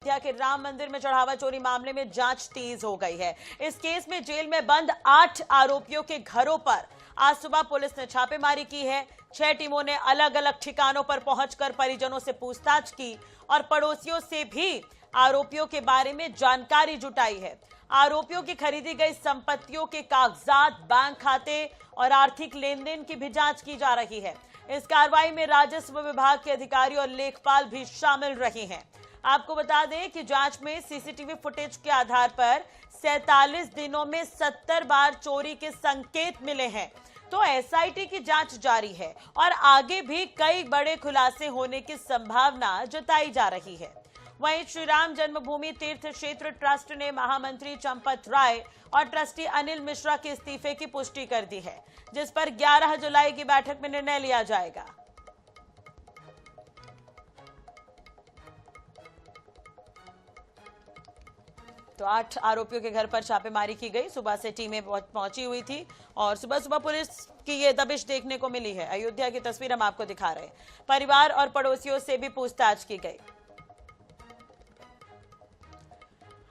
अयोध्या के राम मंदिर में चढ़ावा चोरी मामले में जांच तेज हो गई है। इस केस में जेल में बंद 8 आरोपियों के घरों पर आज सुबह पुलिस ने छापेमारी की है। 6 टीमों ने अलग अलग ठिकानों पर पहुंचकर परिजनों से पूछताछ की और पड़ोसियों से भी आरोपियों के बारे में जानकारी जुटाई है। आरोपियों की खरीदी गई संपत्तियों के कागजात, बैंक खाते और आर्थिक लेन देन की भी जांच की जा रही है। इस कार्रवाई में राजस्व विभाग के अधिकारी और लेखपाल भी शामिल रहे हैं। आपको बता दें कि जांच में सीसीटीवी फुटेज के आधार पर 47 दिनों में 70 बार चोरी के संकेत मिले हैं। तो एसआईटी की जांच जारी है और आगे भी कई बड़े खुलासे होने की संभावना जताई जा रही है। वहीं श्री राम जन्मभूमि तीर्थ क्षेत्र ट्रस्ट ने महामंत्री चंपत राय और ट्रस्टी अनिल मिश्रा के इस्तीफे की पुष्टि कर दी है, जिस पर 11 जुलाई की बैठक में निर्णय लिया जाएगा। तो 8 आरोपियों के घर पर छापेमारी की गई। सुबह से टीमें पहुंची हुई थी और सुबह सुबह पुलिस की ये दबिश देखने को मिली है। अयोध्या की तस्वीर हम आपको दिखा रहे हैं। परिवार और पड़ोसियों से भी पूछताछ की गई।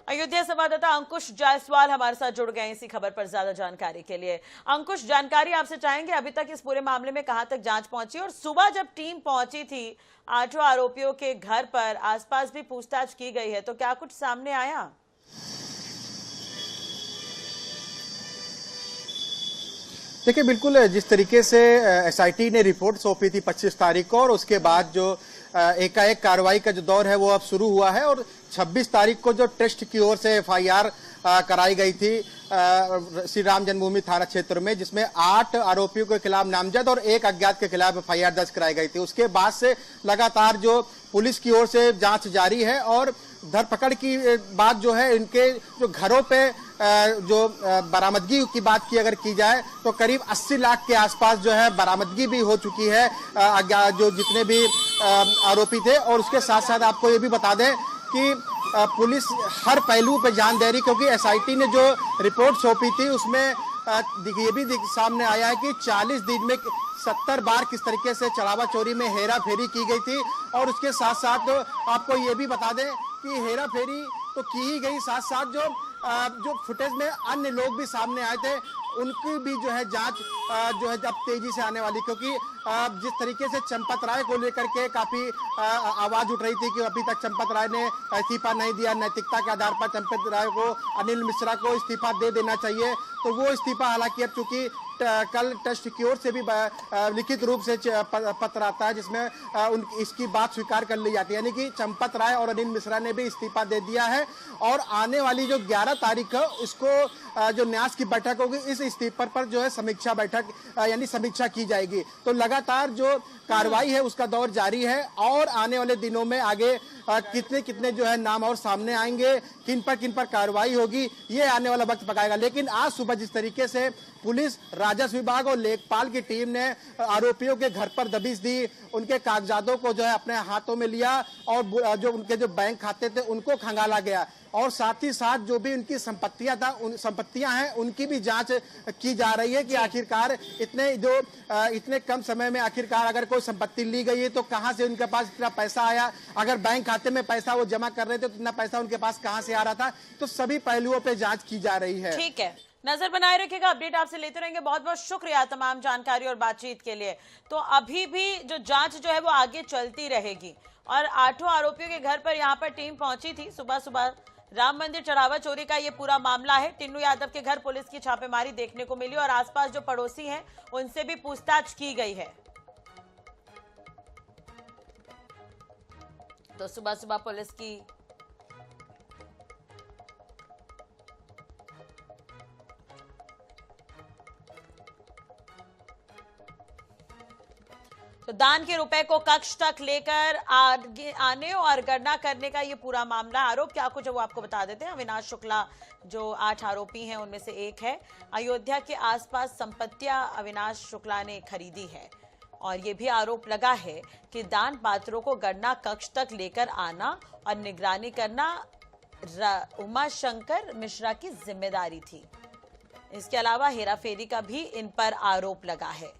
अयोध्या संवाददाता अंकुश जायसवाल हमारे साथ जुड़ गए इसी खबर पर ज्यादा जानकारी के लिए। अंकुश, जानकारी आपसे चाहेंगे अभी तक इस पूरे मामले में कहां तक जांच पहुंची और सुबह जब टीम पहुंची थी 8 आरोपियों के घर पर, आसपास भी पूछताछ की गई है, तो क्या कुछ सामने आया? देखिए, बिल्कुल जिस तरीके से एसआईटी ने रिपोर्ट सौंपी थी 25 तारीख को और उसके बाद जो एकाएक कार्रवाई का जो दौर है वो अब शुरू हुआ है और 26 तारीख को जो ट्रस्ट की ओर से एफआईआर कराई गई थी श्री राम जन्मभूमि थाना क्षेत्र में, जिसमें 8 आरोपियों के खिलाफ नामजद और 1 अज्ञात के खिलाफ एफआईआर दर्ज कराई गई थी। उसके बाद से लगातार जो पुलिस की ओर से जांच जारी है और धरपकड़ की बात जो है, इनके जो घरों पे जो बरामदगी की बात की अगर की जाए तो करीब 80 लाख के आसपास जो है बरामदगी भी हो चुकी है जो जितने भी आरोपी थे। और उसके साथ साथ आपको ये भी बता दें कि पुलिस हर पहलू पे जान दे रही, क्योंकि एसआईटी ने जो रिपोर्ट सौंपी थी उसमें ये भी सामने आया है कि 40 दिन में 70 बार किस तरीके से चढ़ावा चोरी में हेरा फेरी की गई थी। और उसके साथ साथ आपको ये भी बता दें कि हेरा फेरी तो की ही गई, साथ साथ जो फुटेज में अन्य लोग भी सामने आए थे उनकी भी जो है जांच जो है अब तेजी से आने वाली, क्योंकि जिस तरीके से चंपत राय को लेकर के काफी आवाज उठ रही थी कि अभी तक चंपत राय ने इस्तीफा नहीं दिया, नैतिकता के आधार पर चंपत राय को, अनिल मिश्रा को इस्तीफा दे देना चाहिए। तो वो इस्तीफा हालांकि अब चूंकि कल ट्रस्ट की ओर से भी लिखित रूप से पत्र आता है जिसमें इसकी बात स्वीकार कर ली जाती है, यानी कि चंपत राय और अनिल मिश्रा ने भी इस्तीफा दे दिया है। और आने वाली जो 11 तारीख है इसको जो न्यास की बैठक होगी, इस इस्तीफे पर जो है समीक्षा बैठक यानी समीक्षा की जाएगी। तो लगातार जो कार्रवाई है उसका दौर जारी है और आने वाले दिनों में आगे कितने कितने जो है नाम और सामने आएंगे, किन पर कार्रवाई होगी, ये आने वाला वक्त बताएगा। लेकिन आज सुबह जिस तरीके से पुलिस, राजस्व विभाग और लेखपाल की टीम ने आरोपियों के घर पर दबिश दी, उनके कागजातों को जो है अपने हाथों में लिया और जो उनके जो बैंक खाते थे उनको खंगाला गया और साथ ही साथ जो भी उनकी संपत्तियां हैं उनकी भी जांच की जा रही है कि आखिरकार इतने कम समय में आखिरकार अगर कोई संपत्ति ली गई है तो कहां से उनके पास इतना पैसा आया, अगर बैंक खाते में पैसा वो जमा कर रहे थे तो इतना पैसा उनके पास कहां से आ रहा था। तो सभी पहलुओं पे जांच की जा रही है। ठीक है, नजर बनाए रखिएगा, अपडेट आपसे लेते रहेंगे। बहुत बहुत शुक्रिया तमाम जानकारी और बातचीत के लिए। तो अभी भी जो जांच जो है वो आगे चलती रहेगी और 8 आरोपियों के घर पर यहाँ पर टीम पहुंची थी। सुबह सुबह राम मंदिर चढ़ावा चोरी का ये पूरा मामला है। टिन्नू यादव के घर पुलिस की छापेमारी देखने को मिली और आसपास जो पड़ोसी हैं उनसे भी पूछताछ की गई है। तो सुबह सुबह पुलिस की तो दान के रुपए को कक्ष तक लेकर आने और गणना करने का ये पूरा मामला, आरोप क्या कुछ है वो आपको बता देते हैं। अविनाश शुक्ला जो 8 आरोपी हैं उनमें से एक है। अयोध्या के आसपास संपत्तियां अविनाश शुक्ला ने खरीदी है और ये भी आरोप लगा है कि दान पात्रों को गणना कक्ष तक लेकर आना और निगरानी करना उमाशंकर मिश्रा की जिम्मेदारी थी। इसके अलावा हेराफेरी का भी इन पर आरोप लगा है।